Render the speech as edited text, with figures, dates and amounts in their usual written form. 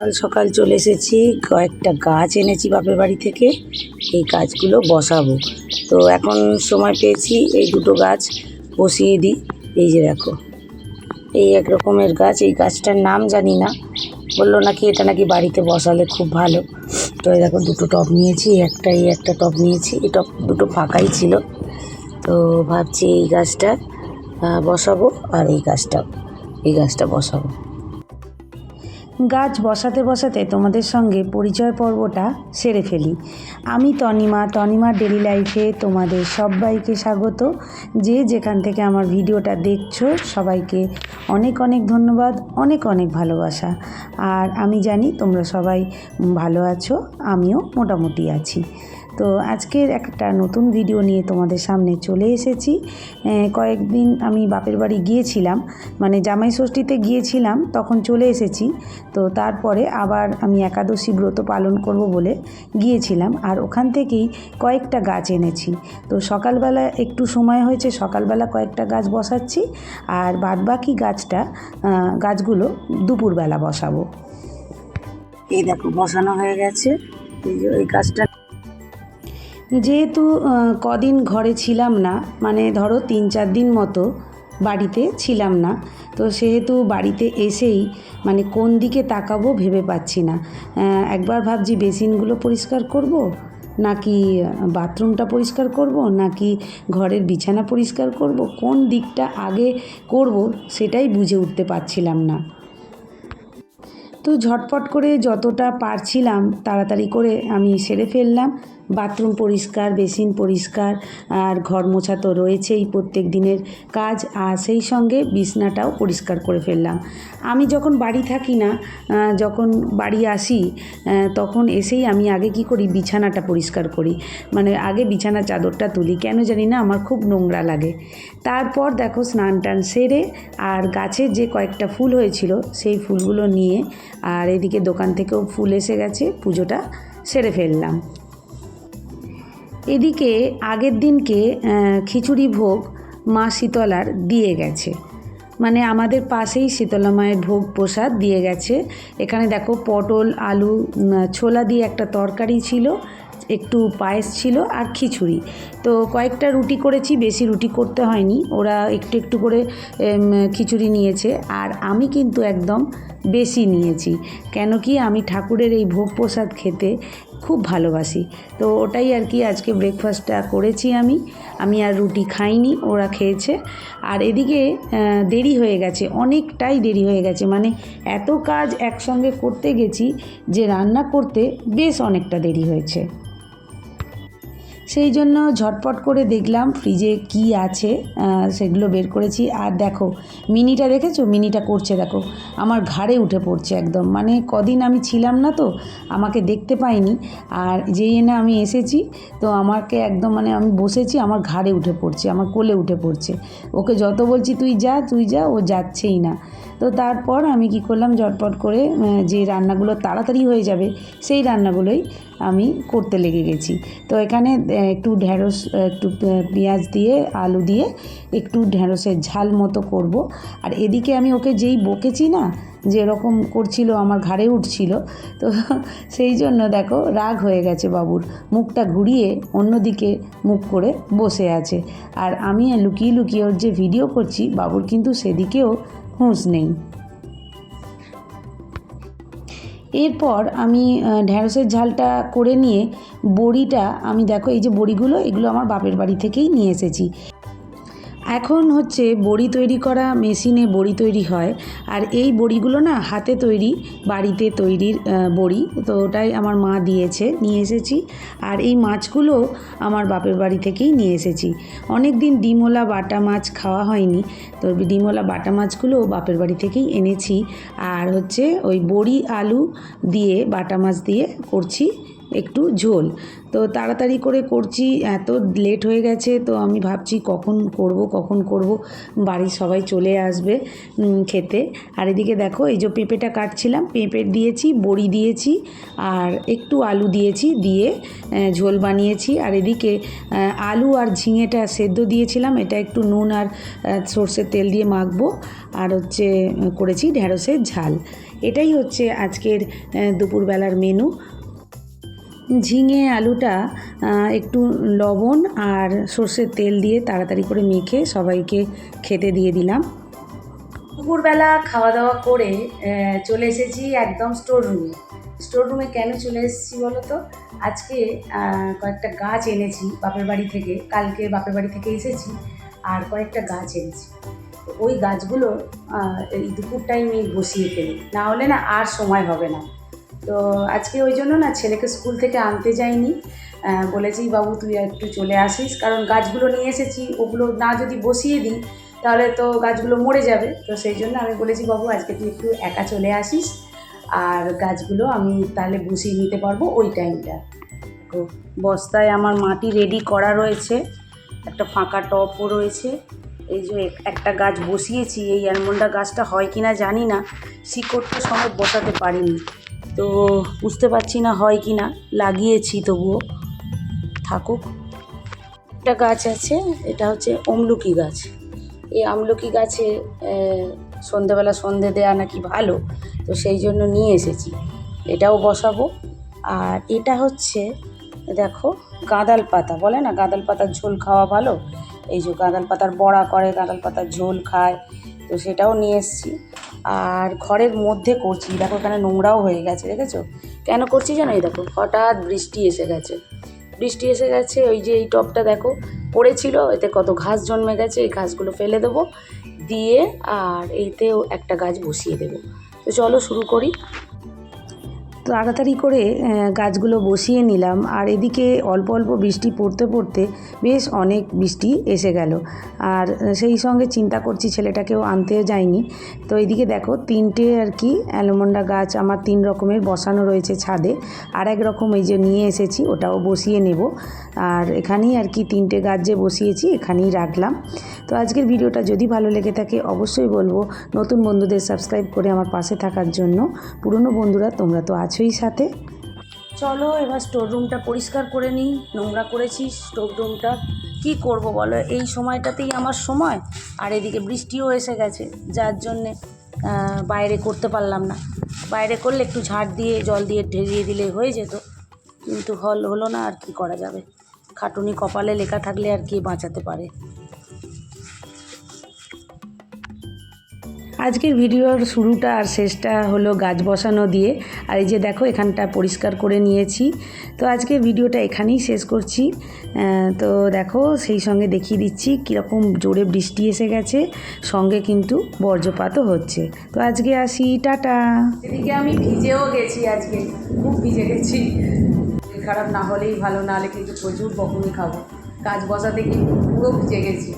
সকাল সকাল চলে এসেছি, কয়েকটা গাছ এনেছি বাপের বাড়ি থেকে। এই গাছগুলো বসাবো। তো এখন সময় পেয়েছি, এই দুটো গাছ বসিয়ে দিই। এই যে দেখো, এই এক রকমের গাছ। এই গাছটার নাম জানি না, বললো নাকি এটা নাকি বাড়িতে বসালে খুব ভালো। তো এই দেখো, দুটো টব নিয়েছি, এই একটা টব নিয়েছি। এই টব দুটো ফাঁকাই ছিল। তো ভাবছি এই গাছটা বসাবো, আর এই গাছটা বসাবো। গাছ বসাতে বসাতে তোমাদের সঙ্গে পরিচয় পর্বটা সেরে ফেলি। আমি তনিমার ডেলি লাইফে তোমাদের সবাইকে স্বাগত। যে যেখান থেকে আমার ভিডিওটা দেখছো সবাইকে অনেক অনেক ধন্যবাদ, অনেক অনেক ভালোবাসা। আর আমি জানি তোমরা সবাই ভালো আছো, আমিও মোটামুটি আছি। তো আজকের একটা নতুন ভিডিও নিয়ে তোমাদের সামনে চলে এসেছি। কয়েকদিন আমি বাপের বাড়ি গিয়েছিলাম, মানে জামাই ষষ্ঠীতে গিয়েছিলাম, তখন চলে এসেছি। তো তারপরে আবার আমি একাদশী ব্রত পালন করব বলে গিয়েছিলাম, আর ওখান থেকেই কয়েকটা গাছ এনেছি। তো সকালবেলা একটু সময় হয়েছে, সকালবেলা কয়েকটা গাছ বসাচ্ছি, আর বাদবাকি গাছগুলো দুপুরবেলা বসাবো। এই দেখো, বসানো হয়ে গেছে। এই গাছটা যেহেতু কদিন ঘরে ছিলাম না, মানে ধরো 3-4 দিন মতো বাড়িতে ছিলাম না, তো সেহেতু বাড়িতে এসেই মানে কোন দিকে তাকাবো ভেবে পাচ্ছি না। একবার ভাবছি বেসিনগুলো পরিষ্কার করব, নাকি বাথরুমটা পরিষ্কার করব, নাকি ঘরের বিছানা পরিষ্কার করব, কোন দিকটা আগে করব সেটাই বুঝে উঠতে পারছিলাম না। তো ঝটপট করে যতটা পারছিলাম তাড়াতাড়ি করে আমি সেরে ফেললাম। বাথরুম পরিষ্কার, বেসিন পরিষ্কার, আর ঘর মোছা তো রয়েছেই প্রত্যেক দিনের কাজ, আর সেই সঙ্গে বিছনাটাও পরিষ্কার করে ফেললাম। আমি যখন বাড়ি থাকি না, যখন বাড়ি আসি, তখন এসেই আমি আগে কি করি, বিছানাটা পরিষ্কার করি। মানে আগে বিছানা চাদরটা তুলি, কেন জানি না, আমার খুব নোংরা লাগে। তারপর দেখো, স্নান টান সেরে আর গাছের যে কয়েকটা ফুল হয়েছিল সেই ফুলগুলো নিয়ে, আর এদিকে দোকান থেকেও ফুল এসে গেছে, পুজোটা সেরে ফেললাম। এদিকে আগের দিনকে খিচুড়ি ভোগ মা শীতলার দিয়ে গেছে, মানে আমাদের পাশেই শীতলা মায়ের ভোগ প্রসাদ দিয়ে গেছে। এখানে দেখো, পটল আলু ছোলা দিয়ে একটা তরকারি ছিল, একটু পায়েস ছিল, আর খিচুড়ি। তো কয়েকটা রুটি করেছি, বেশি রুটি করতে হয়নি, ওরা একটু একটু করে খিচুড়ি নিয়েছে, আর আমি কিন্তু একদম বেশি নিয়েছি। কেন কি, আমি ঠাকুরের এই ভোগ প্রসাদ খেতে খুব ভালোবাসি। তো ওটাই আর কি আজকে ব্রেকফাস্টটা করেছি। আমি আর রুটি খাইনি, ওরা খেয়েছে। আর এদিকে দেরি হয়ে গেছে, অনেকটাই দেরি হয়ে গেছে, মানে এত কাজ একসঙ্গে করতে গেছি যে রান্না করতে বেশ অনেকটা দেরি হয়েছে। সেই জন্য ঝটপট করে দেখলাম ফ্রিজে কি আছে, সেগুলো বের করেছি। আর দেখো, মিনিটা দেখেছো, মিনিটা করছে দেখো, আমার ঘাড়ে উঠে পড়ছে একদম। মানে কদিন আমি ছিলাম না, তো আমাকে দেখতে পাইনি, আর যেই না আমি এসেছি, তো আমাকে একদম, মানে আমি বসেছি, আমার ঘাড়ে উঠে পড়ছে, আমার কোলে উঠে পড়ছে। ওকে যত বলছি তুই যা, ও যাচ্ছেই না। তো তারপর আমি কি করলাম, ঝটপট করে যে রান্নাগুলো তাড়াতাড়ি হয়ে যাবে সেই রান্নাগুলোই আমি করতে লেগে গেছি। তো এখানে একটু ঢ্যাঁড়স, একটু পেঁয়াজ দিয়ে, আলু দিয়ে একটু ঢ্যাঁড়সের ঝাল মতো করব। আর এদিকে আমি ওকে যেই বকেছি না, যে এরকম করছিল, আমার ঘাড়ে উঠছিল, তো সেই জন্য দেখো রাগ হয়ে গেছে বাবুর, মুখটা ঘুরিয়ে অন্যদিকে মুখ করে বসে আছে। আর আমি লুকিয়ে লুকিয়ে ওর যে ভিডিও করছি, বাবুর কিন্তু সেদিকেও হুঁশ নেই। এরপর আমি ঢ্যাঁড়সের ঝালটা করে নিয়ে বড়িটা, আমি দেখো এই যে বড়িগুলো, এগুলো আমার বাপের বাড়ি থেকেই নিয়ে এসেছি। এখন হচ্ছে বড়ি তৈরি করা মেশিনে বড়ি তৈরি হয়, আর এই বড়িগুলো না হাতে তৈরি, বাড়িতে তৈরির বড়ি। তো ওটাই আমার মা নিয়ে এসেছি। আর এই মাছগুলো আমার বাপের বাড়ি থেকেই নিয়ে এসেছি। অনেক দিন ডিমওয়ালা বাটা মাছ খাওয়া হয়নি, তো ডিমওয়ালা বাটা মাছগুলো বাপের বাড়ি থেকেই এনেছি। আর হচ্ছে ওই বড়ি আলু দিয়ে বাটা মাছ দিয়ে করছি একটু ঝোল। তো তাড়াতাড়ি করে করছি, এত লেট হয়ে গেছে, তো আমি ভাবছি কখন করব, বাড়ির সবাই চলে আসবে খেতে। আর এদিকে দেখো, এই যে পেঁপেটা কাটছিলাম, পেঁপে দিয়েছি, বড়ি দিয়েছি, আর একটু আলু দিয়েছি, দিয়ে ঝোল বানিয়েছি। আর এদিকে আলু আর ঝিঙেটা সেদ্ধ দিয়েছিলাম, এটা একটু নুন আর সর্ষের তেল দিয়ে মাখবো। আর হচ্ছে করেছি ঢ্যাঁড়সের ঝাল। এটাই হচ্ছে আজকের দুপুরবেলার মেনু। ঝিঙে আলুটা একটু লবণ আর সর্ষের তেল দিয়ে তাড়াতাড়ি করে মেখে সবাইকে খেতে দিয়ে দিলাম। দুপুরবেলা খাওয়া দাওয়া করে চলে এসেছি একদম স্টোর রুমে কেন চলে এসেছি বলো তো? আজকে কয়েকটা গাছ এনেছি বাপের বাড়ি থেকে, কালকে বাপের বাড়ি থেকে এসেছি আর কয়েকটা গাছ এনেছি। ওই গাছগুলো এই দুপুর টাইমে বসিয়ে ফেলি, না হলে না আর সময় হবে না। তো আজকে ওই জন্য না ছেলেকে স্কুল থেকে আনতে যাইনি, বলেছি বাবু তুই একটু চলে আসিস, কারণ গাছগুলো নিয়ে এসেছি, ওগুলো না যদি বসিয়ে দিই তাহলে তো গাছগুলো মরে যাবে। তো সেই জন্য আমি বলেছি বাবু আজকে তুই একটু একা চলে আসিস আর গাছগুলো আমি তাহলে বসিয়ে নিতে পারবো ওই টাইমটা। তো বস্তায় আমার মাটি রেডি করা রয়েছে, একটা ফাঁকা টবও রয়েছে। এই যে একটা গাছ বসিয়েছি, এই অ্যালমন্ডা গাছটা হয় কি না জানি না, শিকড়টা সমেত বসাতে পারিনি, তো বুঝতে পারছি না হয় কি না, লাগিয়েছি তবুও থাকুক। একটা গাছ আছে, এটা হচ্ছে আমলকি গাছ। এই আমলকি গাছে সন্ধেবেলা সন্ধে দেওয়া নাকি ভালো, তো সেই জন্য নিয়ে এসেছি, এটাও বসাবো। আর এটা হচ্ছে দেখো গাঁদাল পাতা, বলে না গাঁদাল পাতার ঝোল খাওয়া ভালো, এই যে গাঁদাল পাতার বড়া করে, গাঁদাল পাতার ঝোল খায়, তো সেটাও নিয়ে এসেছি। আর ঘরের মধ্যে করছি, দেখো এখানে নোংরাও হয়ে গেছে, দেখেছো কেন করছি জানো? এই দেখো হঠাৎ বৃষ্টি এসে গেছে, ওই যে এই টবটা দেখো পড়েছিল, এতে কত ঘাস জন্মে গেছে, এই ঘাসগুলো ফেলে দেবো দিয়ে আর এইতেও একটা গাছ বসিয়ে দেবো। তো চলো শুরু করি। তাড়াতাড়ি করে গাছগুলো বসিয়ে নিলাম, আর এদিকে অল্প অল্প বৃষ্টি পড়তে পড়তে বেশ অনেক বৃষ্টি এসে গেল, আর সেই সঙ্গে চিন্তা করছি ছেলেটাকেও আনতে যাইনি। তো এইদিকে দেখো তিনটে আর কি অ্যালমন্ডা গাছ আমার 3 রকমের বসানো রয়েছে ছাদে, আর এক রকম এই যে নিয়ে এসেছি ওটাও বসিয়ে নেব। আর এখানেই আর কি 3টে গাছ যে বসিয়েছি এখানেই রাখলাম। তো আজকের ভিডিওটা যদি ভালো লেগে থাকে অবশ্যই বলবো নতুন বন্ধুদের সাবস্ক্রাইব করে আমার পাশে থাকার জন্য, পুরনো বন্ধুরা তোমরা তো আছোই সাথে। চলো এবার স্টোর রুমটা পরিষ্কার করে নিই, নোংরা করেছি স্টোর রুমটা, কী করব বলো, এই সময়টাতেই আমার সময়, আর এদিকে বৃষ্টিও এসে গেছে যার জন্যে বাইরে করতে পারলাম না। বাইরে করলে একটু ঝাড় দিয়ে জল দিয়ে ঢেলিয়ে দিলে হয়ে যেত, কিন্তু হলো না, আর কি করা যাবে, খাটুনি কপালে লেখা থাকলে আর কি বাঁচাতে পারে। আজকের ভিডিওর শুরুটা আর শেষটা হলো গাছ বসানো দিয়ে, আর এই যে দেখো এখানটা পরিষ্কার করে নিয়েছি। তো আজকের ভিডিওটা এখানেই শেষ করছি। তো দেখো সেই সঙ্গে দেখিয়ে দিচ্ছি কীরকম জোরে বৃষ্টি এসে গেছে, সঙ্গে কিন্তু বজ্রপাতও হচ্ছে। তো আজকে আসি, টাটা। এদিকে আমি ভিজেও গেছি, আজকে খুব ভিজে গেছি, খারাপ না হলেই ভালো, না হলে কিন্তু প্রচুর বকুনি খাবো। গাছ বসাতে গিয়ে পুরো ভিজে গেছি।